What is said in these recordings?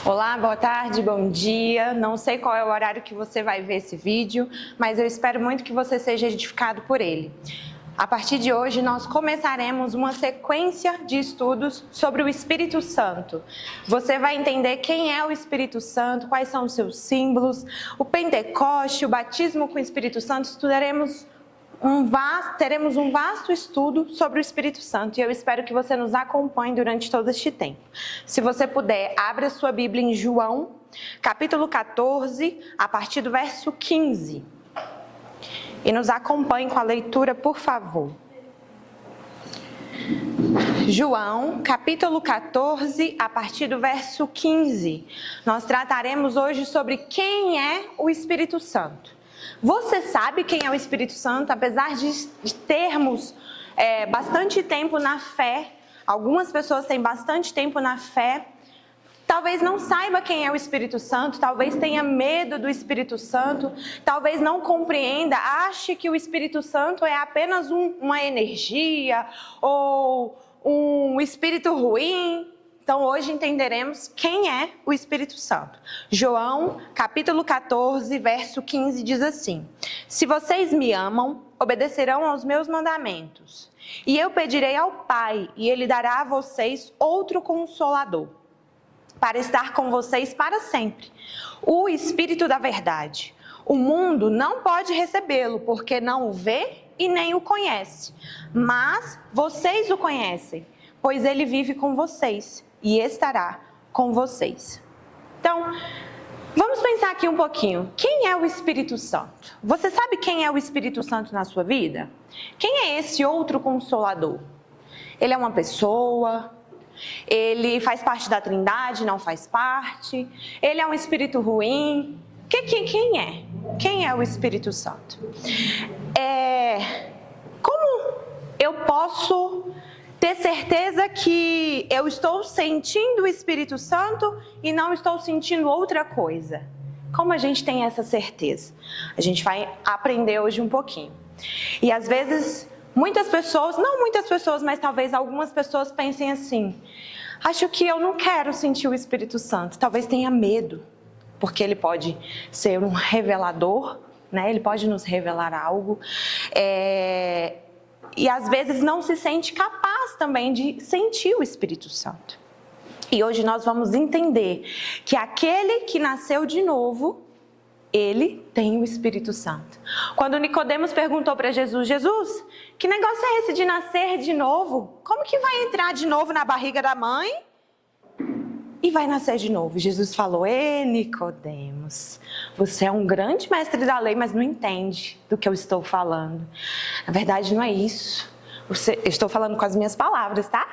Olá, boa tarde, bom dia. Não sei qual é o horário que você vai ver esse vídeo, mas eu espero muito que você seja edificado por ele. A partir de hoje, nós começaremos uma sequência de estudos sobre o Espírito Santo. Você vai entender quem é o Espírito Santo, quais são os seus símbolos, o Pentecoste, o batismo com o Espírito Santo. Teremos um vasto estudo sobre o Espírito Santo e eu espero que você nos acompanhe durante todo este tempo. Se você puder, abra sua Bíblia em João, capítulo 14, a partir do verso 15. E nos acompanhe com a leitura, por favor. João, capítulo 14, a partir do verso 15. Nós trataremos hoje sobre quem é o Espírito Santo. Você sabe quem é o Espírito Santo? Apesar de termos bastante tempo na fé, algumas pessoas têm bastante tempo na fé, talvez não saiba quem é o Espírito Santo, talvez tenha medo do Espírito Santo, talvez não compreenda, ache que o Espírito Santo é apenas uma energia ou um espírito ruim. Então hoje entenderemos quem é o Espírito Santo. João, capítulo 14, verso 15 diz assim: Se vocês me amam, obedecerão aos meus mandamentos. E eu pedirei ao Pai, e Ele dará a vocês outro Consolador, para estar com vocês para sempre. O Espírito da verdade. O mundo não pode recebê-lo, porque não o vê e nem o conhece. Mas vocês o conhecem, pois ele vive com vocês e estará com vocês. Então, vamos pensar aqui um pouquinho. Quem é o Espírito Santo? Você sabe quem é o Espírito Santo na sua vida? Quem é esse outro Consolador? Ele é uma pessoa? Ele faz parte da Trindade? Não faz parte? Ele é um espírito ruim? Quem é? Quem é o Espírito Santo? Como eu posso ter certeza que eu estou sentindo o Espírito Santo e não estou sentindo outra coisa? Como a gente tem essa certeza? A gente vai aprender hoje um pouquinho. E às vezes, muitas pessoas, não muitas pessoas, mas talvez algumas pessoas pensem assim: acho que eu não quero sentir o Espírito Santo. Talvez tenha medo, porque ele pode ser um revelador, né? Ele pode nos revelar algo. E às vezes não se sente capaz também de sentir o Espírito Santo. E hoje nós vamos entender que aquele que nasceu de novo, ele tem o Espírito Santo. Quando Nicodemos perguntou para Jesus: Jesus, que negócio é esse de nascer de novo? Como que vai entrar de novo na barriga da mãe e vai nascer de novo? Jesus falou: Nicodemos, você é um grande mestre da lei, mas não entende do que eu estou falando. Na verdade, não é isso. Eu estou falando com as minhas palavras, tá?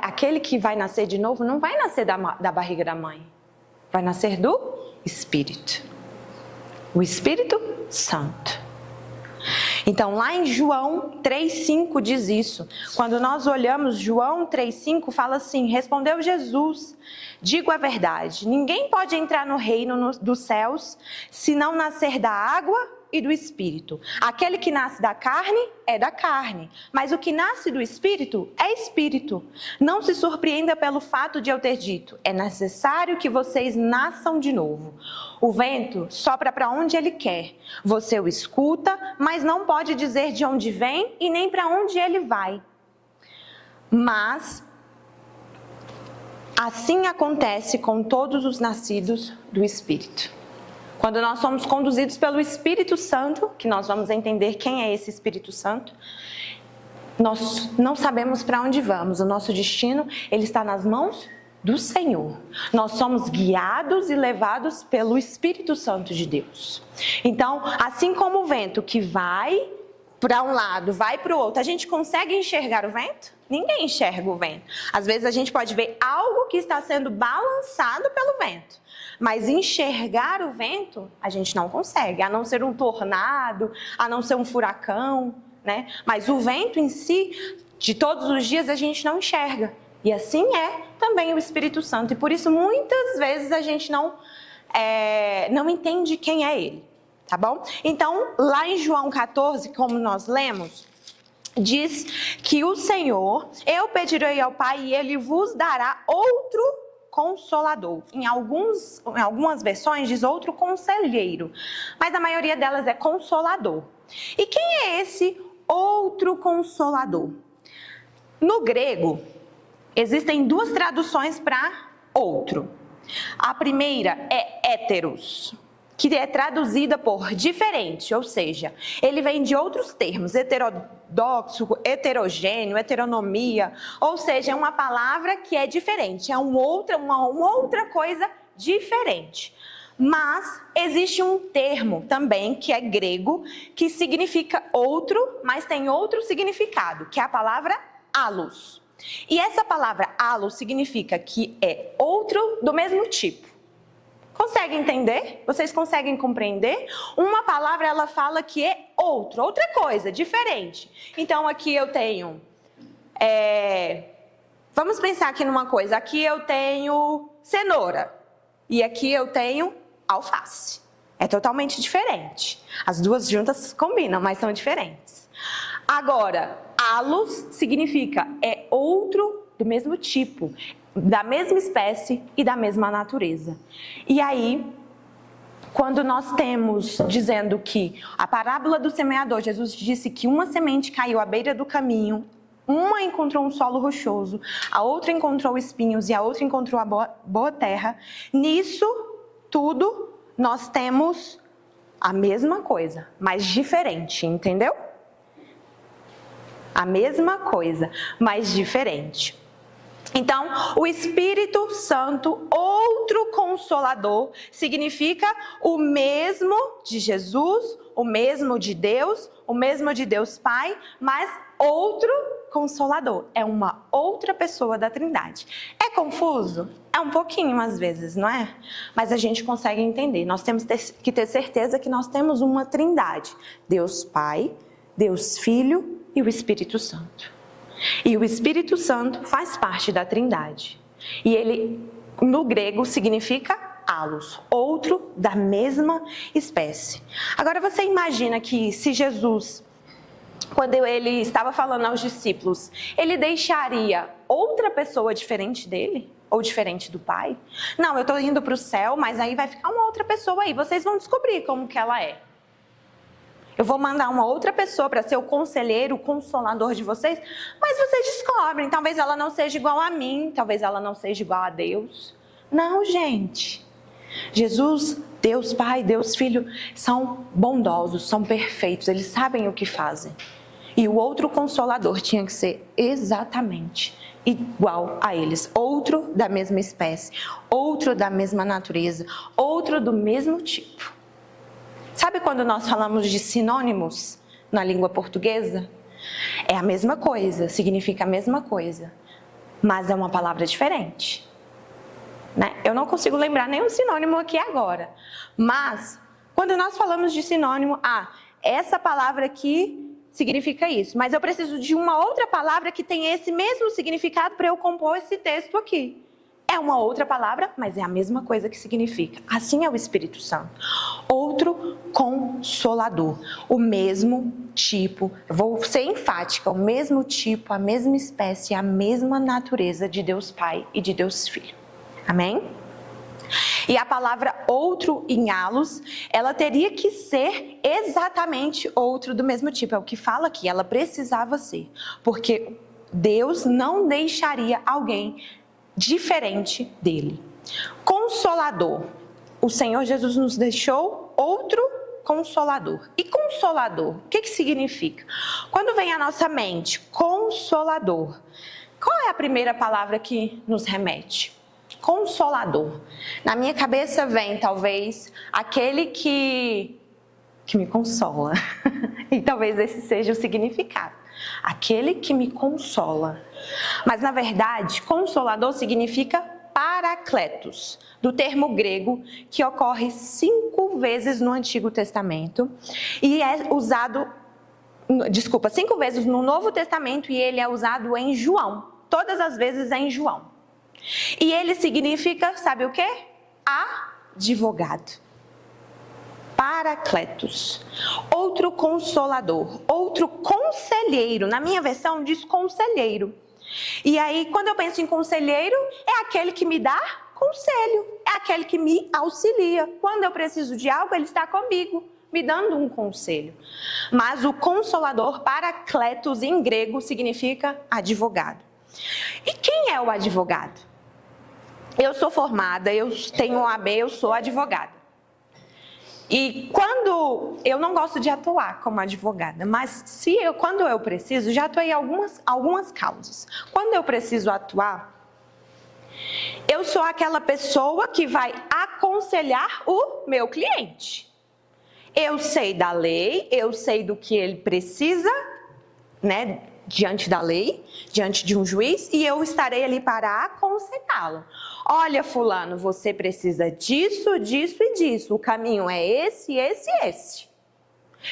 Aquele que vai nascer de novo não vai nascer da barriga da mãe. Vai nascer do Espírito. O Espírito Santo. Então, lá em João 3,5 diz isso. Quando nós olhamos João 3,5, fala assim: respondeu Jesus: digo a verdade, ninguém pode entrar no reino dos céus se não nascer da água e do Espírito. Aquele que nasce da carne é da carne, mas o que nasce do Espírito é Espírito. Não se surpreenda pelo fato de eu ter dito: é necessário que vocês nasçam de novo. O vento sopra para onde ele quer. Você o escuta, mas não pode dizer de onde vem e nem para onde ele vai. Mas assim acontece com todos os nascidos do Espírito. Quando nós somos conduzidos pelo Espírito Santo, que nós vamos entender quem é esse Espírito Santo, nós não sabemos para onde vamos. O nosso destino, ele está nas mãos do Senhor. Nós somos guiados e levados pelo Espírito Santo de Deus. Então, assim como o vento que vai para um lado, vai para o outro, a gente consegue enxergar o vento? Ninguém enxerga o vento. Às vezes a gente pode ver algo que está sendo balançado pelo vento, mas enxergar o vento a gente não consegue, a não ser um tornado, a não ser um furacão, né? Mas o vento em si, de todos os dias, a gente não enxerga. E assim é também o Espírito Santo. E por isso muitas vezes a gente não entende quem é ele, tá bom? Então, lá em João 14, como nós lemos, diz que o Senhor, eu pedirei ao Pai e Ele vos dará outro Consolador. Em algumas versões diz outro conselheiro, mas a maioria delas é Consolador. E quem é esse outro Consolador? No grego, existem duas traduções para outro. A primeira é héteros, que é traduzida por diferente, ou seja, ele vem de outros termos, heterodoxo, heterogêneo, heteronomia, ou seja, é uma palavra que é diferente, é uma outra coisa diferente. Mas existe um termo também, que é grego, que significa outro, mas tem outro significado, que é a palavra allos. E essa palavra allos significa que é outro do mesmo tipo. Consegue entender? Vocês conseguem compreender? Uma palavra, ela fala que é outra coisa, diferente. Então, aqui eu tenho... Vamos pensar aqui numa coisa. Aqui eu tenho cenoura. E aqui eu tenho alface. É totalmente diferente. As duas juntas combinam, mas são diferentes. Agora, allos significa é outro do mesmo tipo, da mesma espécie e da mesma natureza. E aí, quando nós temos dizendo que a parábola do semeador, Jesus disse que uma semente caiu à beira do caminho, uma encontrou um solo rochoso, a outra encontrou espinhos e a outra encontrou a boa terra. Nisso tudo nós temos a mesma coisa, mas diferente, entendeu? A mesma coisa, mas diferente. Então, o Espírito Santo, outro Consolador, significa o mesmo de Jesus, o mesmo de Deus Pai, mas outro Consolador. É uma outra pessoa da Trindade. É confuso? É um pouquinho às vezes, não é? Mas a gente consegue entender. Nós temos que ter certeza que nós temos uma Trindade. Deus Pai, Deus Filho e o Espírito Santo. E o Espírito Santo faz parte da Trindade. E ele, no grego, significa allos, outro da mesma espécie. Agora você imagina que se Jesus, quando ele estava falando aos discípulos, ele deixaria outra pessoa diferente dele? Ou diferente do Pai? Não, eu estou indo para o céu, mas aí vai ficar uma outra pessoa aí. Vocês vão descobrir como que ela é. Eu vou mandar uma outra pessoa para ser o conselheiro, o consolador de vocês, mas vocês descobrem, talvez ela não seja igual a mim, talvez ela não seja igual a Deus. Não, gente. Jesus, Deus Pai, Deus Filho, são bondosos, são perfeitos, eles sabem o que fazem. E o outro consolador tinha que ser exatamente igual a eles. Outro da mesma espécie, outro da mesma natureza, outro do mesmo tipo. Sabe quando nós falamos de sinônimos na língua portuguesa? É a mesma coisa, significa a mesma coisa, mas é uma palavra diferente. Né? Eu não consigo lembrar nenhum sinônimo aqui agora, mas quando nós falamos de sinônimo, essa palavra aqui significa isso, mas eu preciso de uma outra palavra que tenha esse mesmo significado para eu compor esse texto aqui. É uma outra palavra, mas é a mesma coisa que significa. Assim é o Espírito Santo. Outro consolador. O mesmo tipo, vou ser enfática, o mesmo tipo, a mesma espécie, a mesma natureza de Deus Pai e de Deus Filho. Amém? E a palavra outro em allos, ela teria que ser exatamente outro do mesmo tipo. É o que fala aqui, ela precisava ser. Porque Deus não deixaria alguém diferente dele. Consolador. O Senhor Jesus nos deixou outro consolador. E consolador, o que significa? Quando vem à nossa mente, consolador, qual é a primeira palavra que nos remete? Consolador. Na minha cabeça vem, talvez, aquele que me consola. E talvez esse seja o significado. Aquele que me consola. Mas, na verdade, consolador significa paracletos, do termo grego, que ocorre 5 vezes no Antigo Testamento e é usado, 5 vezes no Novo Testamento, e ele é usado em João. Todas as vezes é em João. E ele significa, sabe o quê? Advogado. Paracletos, outro consolador, outro conselheiro. Na minha versão diz conselheiro. E aí, quando eu penso em conselheiro, é aquele que me dá conselho, é aquele que me auxilia. Quando eu preciso de algo, ele está comigo, me dando um conselho. Mas o consolador, paracletos em grego, significa advogado. E quem é o advogado? Eu sou formada, eu tenho OAB, eu sou advogada. E quando eu não gosto de atuar como advogada, mas quando eu preciso, já atuei em algumas causas. Quando eu preciso atuar, eu sou aquela pessoa que vai aconselhar o meu cliente. Eu sei da lei, eu sei do que ele precisa, né, diante da lei, diante de um juiz, e eu estarei ali para aconselhá-lo. Olha, fulano, você precisa disso, disso e disso. O caminho é esse, esse e esse.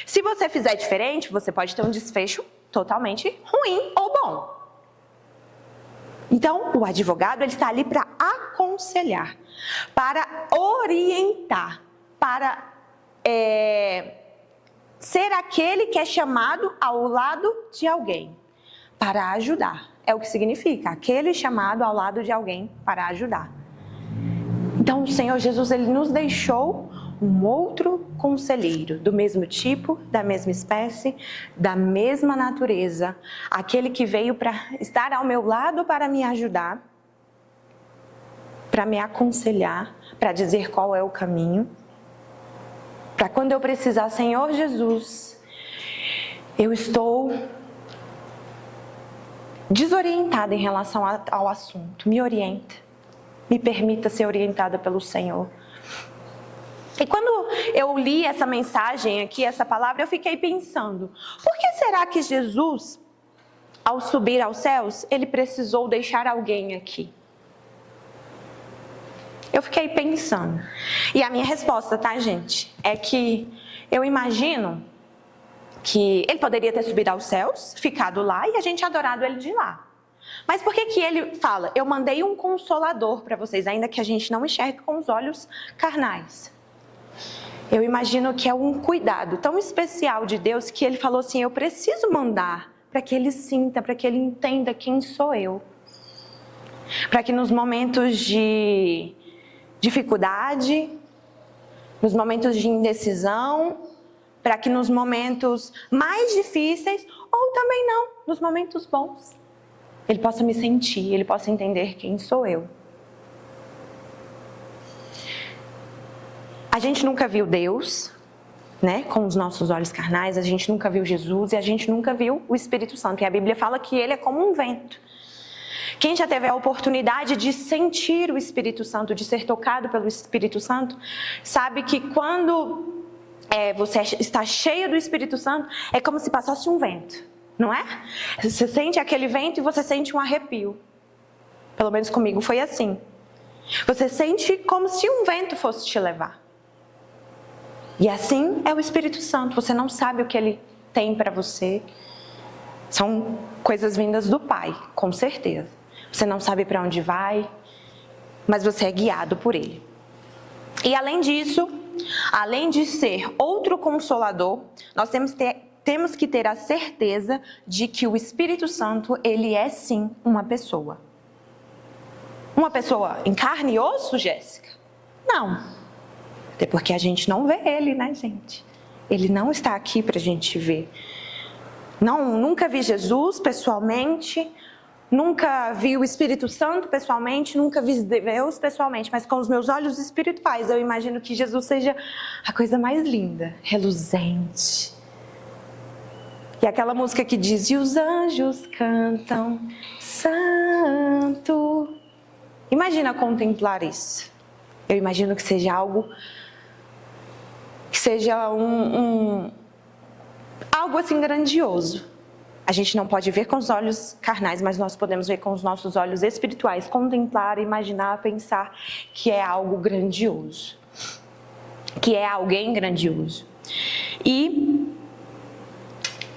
Se você fizer diferente, você pode ter um desfecho totalmente ruim ou bom. Então, o advogado ele está ali para aconselhar, para orientar, para ser aquele que é chamado ao lado de alguém, para ajudar. É o que significa, aquele chamado ao lado de alguém para ajudar. Então, o Senhor Jesus, ele nos deixou um outro conselheiro, do mesmo tipo, da mesma espécie, da mesma natureza. Aquele que veio para estar ao meu lado para me ajudar, para me aconselhar, para dizer qual é o caminho. Para quando eu precisar, Senhor Jesus, eu estou desorientada em relação ao assunto. Me orienta, me permita ser orientada pelo Senhor. E quando eu li essa mensagem aqui, essa palavra, eu fiquei pensando, por que será que Jesus, ao subir aos céus, ele precisou deixar alguém aqui? Eu fiquei pensando. E a minha resposta, tá, gente? É que eu imagino que ele poderia ter subido aos céus, ficado lá e a gente adorado ele de lá. Mas por que ele fala, eu mandei um consolador para vocês, ainda que a gente não enxergue com os olhos carnais? Eu imagino que é um cuidado tão especial de Deus que ele falou assim, eu preciso mandar para que ele sinta, para que ele entenda quem sou eu. Para que nos momentos de dificuldade, nos momentos de indecisão, para que nos momentos mais difíceis, ou também não, nos momentos bons, ele possa me sentir, ele possa entender quem sou eu. A gente nunca viu Deus, né, com os nossos olhos carnais, a gente nunca viu Jesus e a gente nunca viu o Espírito Santo. E a Bíblia fala que ele é como um vento. Quem já teve a oportunidade de sentir o Espírito Santo, de ser tocado pelo Espírito Santo, sabe que quando você está cheio do Espírito Santo, é como se passasse um vento, não é? Você sente aquele vento e você sente um arrepio. Pelo menos comigo foi assim. Você sente como se um vento fosse te levar. E assim é o Espírito Santo, você não sabe o que ele tem para você. São coisas vindas do Pai, com certeza. Você não sabe para onde vai, mas você é guiado por ele. E além disso, além de ser outro consolador, nós temos que ter a certeza de que o Espírito Santo, ele é sim uma pessoa. Uma pessoa em carne e osso, Jéssica? Não. Até porque a gente não vê ele, né, gente? Ele não está aqui para a gente ver. Nunca vi Jesus pessoalmente, nunca vi o Espírito Santo pessoalmente, nunca vi Deus pessoalmente, mas com os meus olhos espirituais eu imagino que Jesus seja a coisa mais linda, reluzente. E aquela música que diz, e os anjos cantam, santo. Imagina contemplar isso. Eu imagino que seja algo, que seja algo assim grandioso. A gente não pode ver com os olhos carnais, mas nós podemos ver com os nossos olhos espirituais, contemplar, imaginar, pensar que é algo grandioso, que é alguém grandioso. E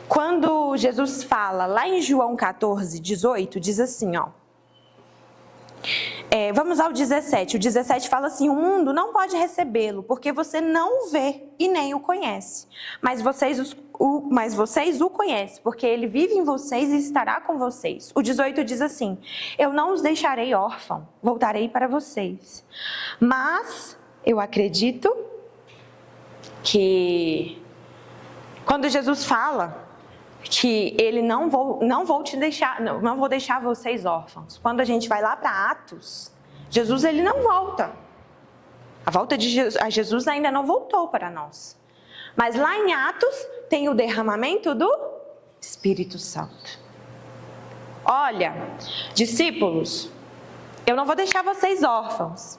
quando Jesus fala lá em João 14, 18, diz assim, ó, Vamos ao 17. O 17 fala assim: o mundo não pode recebê-lo, porque você não o vê e nem o conhece. Mas vocês o conhecem, porque ele vive em vocês e estará com vocês. O 18 diz assim: eu não os deixarei órfãos, voltarei para vocês. Mas eu acredito que quando Jesus fala que ele não vou deixar vocês órfãos. Quando a gente vai lá para Atos, Jesus ele não volta. A Jesus ainda não voltou para nós. Mas lá em Atos tem o derramamento do Espírito Santo. Olha, discípulos, eu não vou deixar vocês órfãos.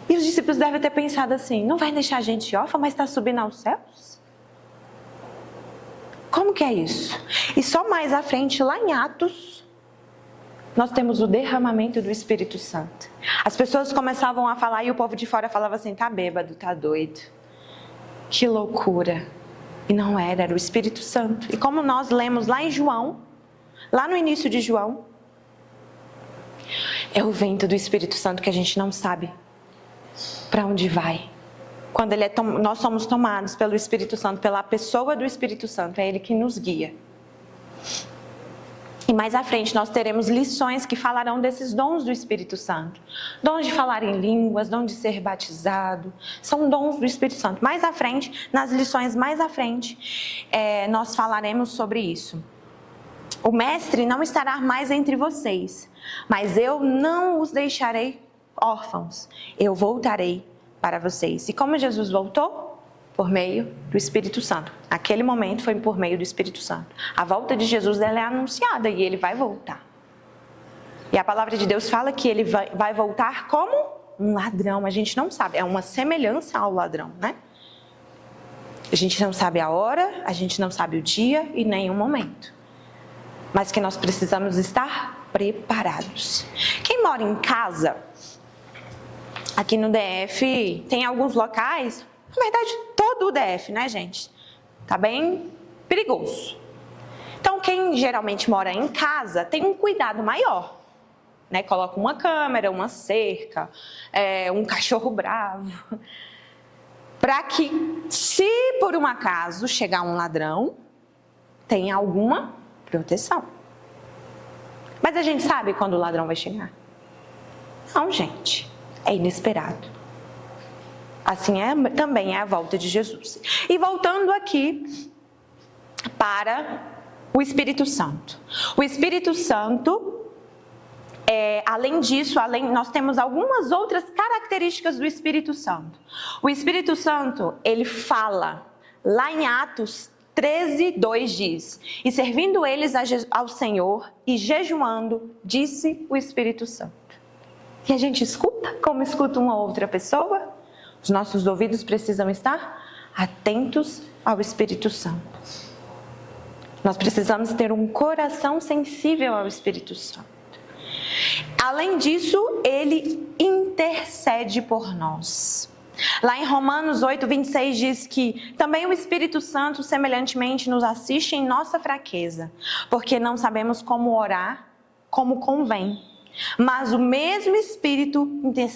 E os discípulos devem ter pensado assim: não vai deixar a gente órfã, mas está subindo aos céus? Como que é isso? E só mais à frente, lá em Atos, nós temos o derramamento do Espírito Santo. As pessoas começavam a falar e o povo de fora falava assim: tá bêbado, tá doido. Que loucura. E não era o Espírito Santo. E como nós lemos lá em João, lá no início de João, é o vento do Espírito Santo que a gente não sabe para onde vai. Quando nós somos tomados pelo Espírito Santo, pela pessoa do Espírito Santo, é Ele que nos guia. E mais à frente nós teremos lições que falarão desses dons do Espírito Santo. Dons de falar em línguas, dom de ser batizado, são dons do Espírito Santo. Mais à frente, nas lições mais à frente, nós falaremos sobre isso. O Mestre não estará mais entre vocês, mas eu não os deixarei órfãos. Eu voltarei para vocês. E como Jesus voltou? Por meio do Espírito Santo. Aquele momento foi por meio do Espírito Santo. A volta de Jesus ela é anunciada e ele vai voltar. E a palavra de Deus fala que ele vai voltar como um ladrão. A gente não sabe, é uma semelhança ao ladrão, né? A gente não sabe a hora, a gente não sabe o dia e nem o momento. Mas que nós precisamos estar preparados. Quem mora em casa, aqui no DF, tem alguns locais, na verdade todo o DF, né, gente? Tá bem perigoso. Então quem geralmente mora em casa tem um cuidado maior, né? Coloca uma câmera, uma cerca, um cachorro bravo, para que, se por um acaso chegar um ladrão, tenha alguma proteção. Mas a gente sabe quando o ladrão vai chegar? Não, gente. É inesperado. Assim também é a volta de Jesus. E voltando aqui para o Espírito Santo. O Espírito Santo, além disso, nós temos algumas outras características do Espírito Santo. O Espírito Santo, ele fala, lá em Atos 13:2 diz: e servindo eles ao Senhor e jejuando, disse o Espírito Santo. E a gente escuta como escuta uma outra pessoa? Os nossos ouvidos precisam estar atentos ao Espírito Santo. Nós precisamos ter um coração sensível ao Espírito Santo. Além disso, ele intercede por nós. Lá em Romanos 8:26 diz que também o Espírito Santo semelhantemente nos assiste em nossa fraqueza, porque não sabemos como orar como convém. Mas o mesmo Espírito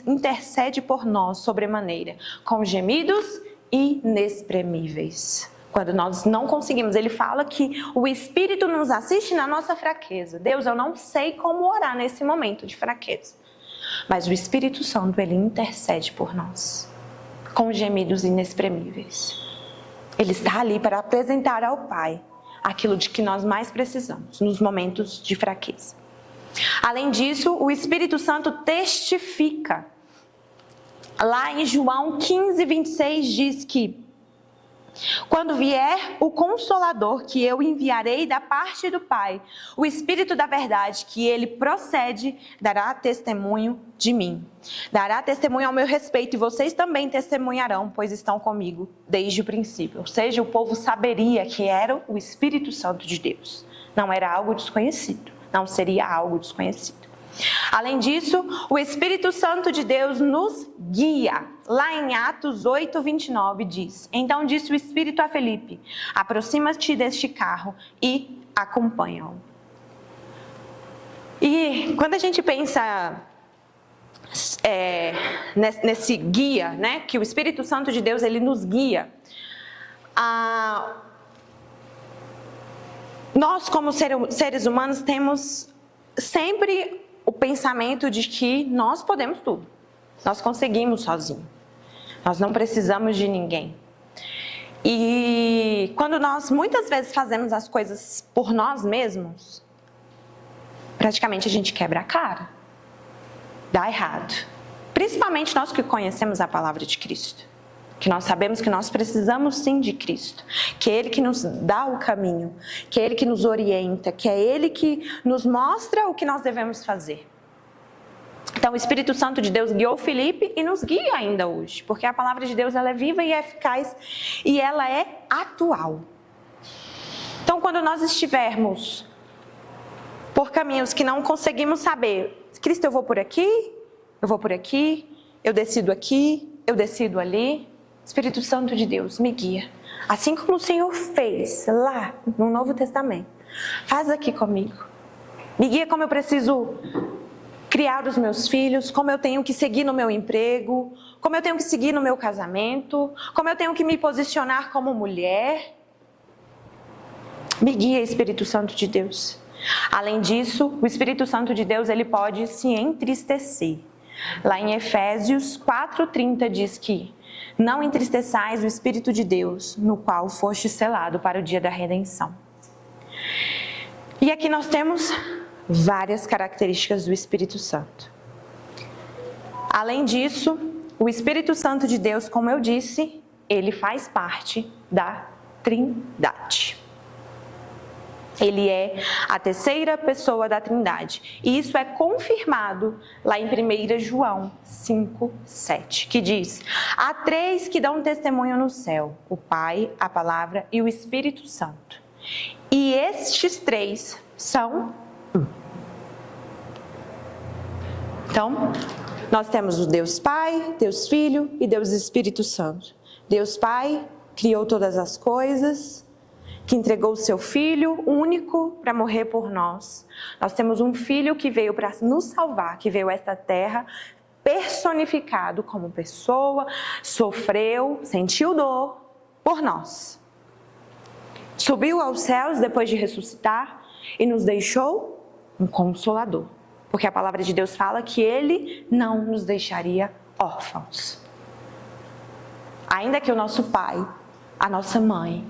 intercede por nós sobremaneira, com gemidos inexprimíveis. Quando nós não conseguimos, ele fala que o Espírito nos assiste na nossa fraqueza. Deus, eu não sei como orar nesse momento de fraqueza. Mas o Espírito Santo, ele intercede por nós, com gemidos inexprimíveis. Ele está ali para apresentar ao Pai aquilo de que nós mais precisamos nos momentos de fraqueza. Além disso, o Espírito Santo testifica. Lá em João 15:26 diz que quando vier o Consolador que eu enviarei da parte do Pai, o Espírito da verdade que ele procede, dará testemunho de mim. Dará testemunho ao meu respeito e vocês também testemunharão, pois estão comigo desde o princípio. Ou seja, o povo saberia que era o Espírito Santo de Deus. Não era algo desconhecido. Não seria algo desconhecido. Além disso, o Espírito Santo de Deus nos guia. Lá em Atos 8:29 diz: então disse o Espírito a Felipe: aproxima-te deste carro e acompanha-o. E E quando a gente pensa nesse guia, né, que o Espírito Santo de Deus, ele nos guia, nós como seres humanos temos sempre o pensamento de que nós podemos tudo, nós conseguimos sozinhos, nós não precisamos de ninguém. E quando nós muitas vezes fazemos as coisas por nós mesmos, praticamente a gente quebra a cara, dá errado. Principalmente nós que conhecemos a palavra de Cristo, que nós sabemos que nós precisamos sim de Cristo, que é Ele que nos dá o caminho, que é Ele que nos orienta, que é Ele que nos mostra o que nós devemos fazer. Então o Espírito Santo de Deus guiou Filipe e nos guia ainda hoje, porque a palavra de Deus ela é viva e é eficaz e ela é atual. Então quando nós estivermos por caminhos que não conseguimos saber, Cristo, eu vou por aqui, eu decido aqui, eu decido ali, Espírito Santo de Deus, me guia. Assim como o Senhor fez lá no Novo Testamento, faz aqui comigo. Me guia como eu preciso criar os meus filhos, como eu tenho que seguir no meu emprego, como eu tenho que seguir no meu casamento, como eu tenho que me posicionar como mulher. Me guia, Espírito Santo de Deus. Além disso, o Espírito Santo de Deus ele pode se entristecer. Lá em Efésios 4:30 diz que não entristeçais o Espírito de Deus, no qual foste selado para o dia da redenção. E aqui nós temos várias características do Espírito Santo. Além disso, o Espírito Santo de Deus, como eu disse, ele faz parte da Trindade. Ele é a terceira pessoa da Trindade. E isso é confirmado lá em 1 João 5:7, que diz: há três que dão testemunho no céu, o Pai, a Palavra e o Espírito Santo. E estes três são um. Então, nós temos o Deus Pai, Deus Filho e Deus Espírito Santo. Deus Pai criou todas as coisas, que entregou o seu Filho único para morrer por nós. Nós temos um Filho que veio para nos salvar, que veio a esta terra personificado como pessoa, sofreu, sentiu dor por nós. Subiu aos céus depois de ressuscitar e nos deixou um Consolador. Porque a palavra de Deus fala que Ele não nos deixaria órfãos. Ainda que o nosso pai, a nossa mãe,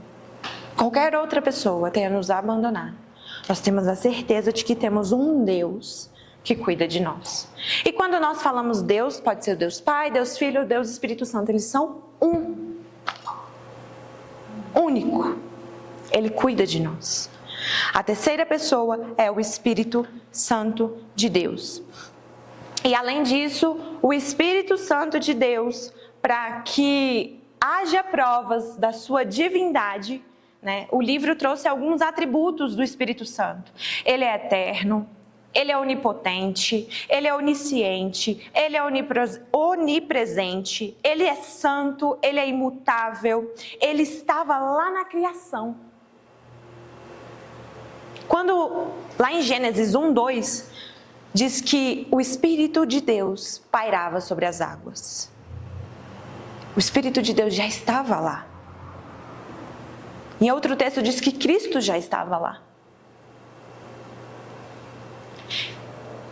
qualquer outra pessoa tenha nos abandonado, nós temos a certeza de que temos um Deus que cuida de nós. E quando nós falamos Deus, pode ser Deus Pai, Deus Filho, Deus Espírito Santo, eles são um. Único. Ele cuida de nós. A terceira pessoa é o Espírito Santo de Deus. E além disso, o Espírito Santo de Deus, para que haja provas da sua divindade, né? O livro trouxe alguns atributos do Espírito Santo. Ele é eterno, ele é onipotente, ele é onisciente, ele é onipresente, ele é santo, ele é imutável, ele estava lá na criação. Quando, lá em Gênesis 1:2, diz que o Espírito de Deus pairava sobre as águas. O Espírito de Deus já estava lá. Em outro texto diz que Cristo já estava lá.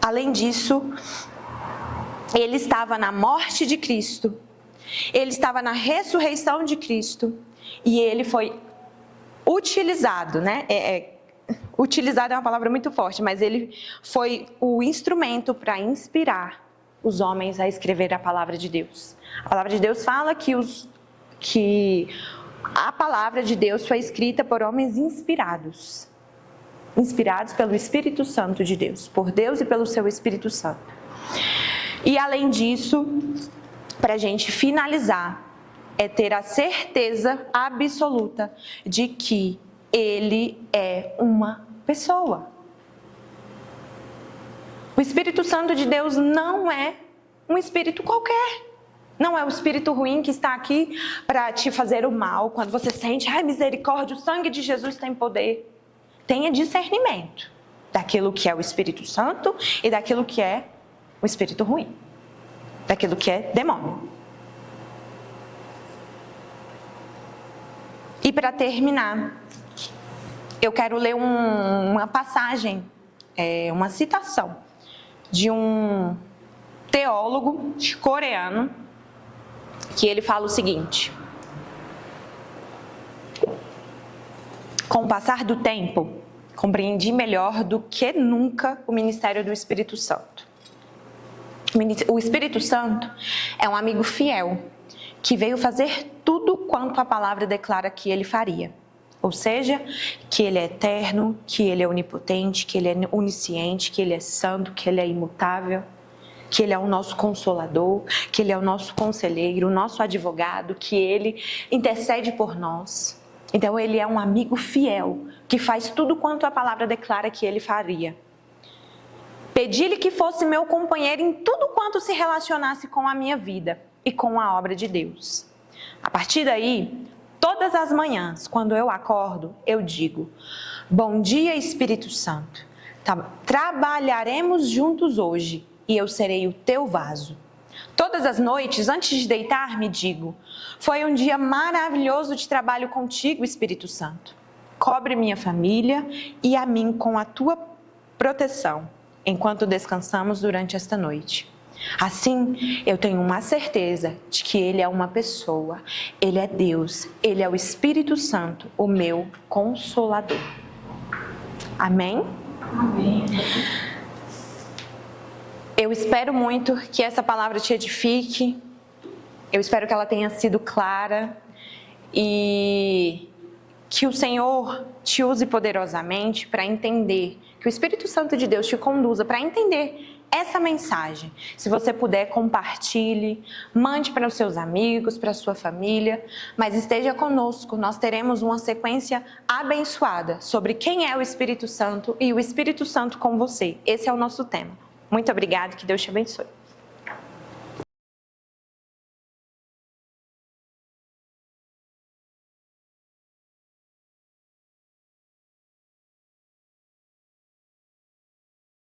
Além disso, ele estava na morte de Cristo, ele estava na ressurreição de Cristo e ele foi utilizado, né? Utilizado é uma palavra muito forte, mas ele foi o instrumento para inspirar os homens a escrever a palavra de Deus. A palavra de Deus fala que a palavra de Deus foi escrita por homens inspirados pelo Espírito Santo de Deus, por Deus e pelo seu Espírito Santo. E além disso, para a gente finalizar, é ter a certeza absoluta de que ele é uma pessoa. O Espírito Santo de Deus não é um espírito qualquer. Não é o espírito ruim que está aqui para te fazer o mal. Quando você sente, ai, misericórdia, o sangue de Jesus tem poder. Tenha discernimento. daquilo que é o Espírito Santo e daquilo que é o espírito ruim, daquilo que é demônio. E para terminar, eu quero ler uma passagem, uma citação de um teólogo coreano, que ele fala o seguinte: com o passar do tempo, compreendi melhor do que nunca o ministério do Espírito Santo. O Espírito Santo é um amigo fiel que veio fazer tudo quanto a palavra declara que ele faria. Ou seja, que ele é eterno, que ele é onipotente, que ele é onisciente, que ele é santo, que ele é imutável, que ele é o nosso consolador, que ele é o nosso conselheiro, o nosso advogado, que ele intercede por nós. Então ele é um amigo fiel, que faz tudo quanto a palavra declara que ele faria. Pedi-lhe que fosse meu companheiro em tudo quanto se relacionasse com a minha vida e com a obra de Deus. A partir daí, todas as manhãs, quando eu acordo, eu digo: bom dia, Espírito Santo. Trabalharemos juntos hoje e eu serei o teu vaso. Todas as noites, antes de deitar-me, digo: foi um dia maravilhoso de trabalho contigo, Espírito Santo. Cobre minha família e a mim com a tua proteção, enquanto descansamos durante esta noite. Assim, eu tenho uma certeza de que Ele é uma pessoa, Ele é Deus, Ele é o Espírito Santo, o meu Consolador. Amém? Amém. Eu espero muito que essa palavra te edifique, eu espero que ela tenha sido clara e que o Senhor te use poderosamente para entender, que o Espírito Santo de Deus te conduza para entender essa mensagem. Se você puder, compartilhe, mande para os seus amigos, para a sua família, mas esteja conosco, nós teremos uma sequência abençoada sobre quem é o Espírito Santo e o Espírito Santo com você. Esse é o nosso tema. Muito obrigada, que Deus te abençoe.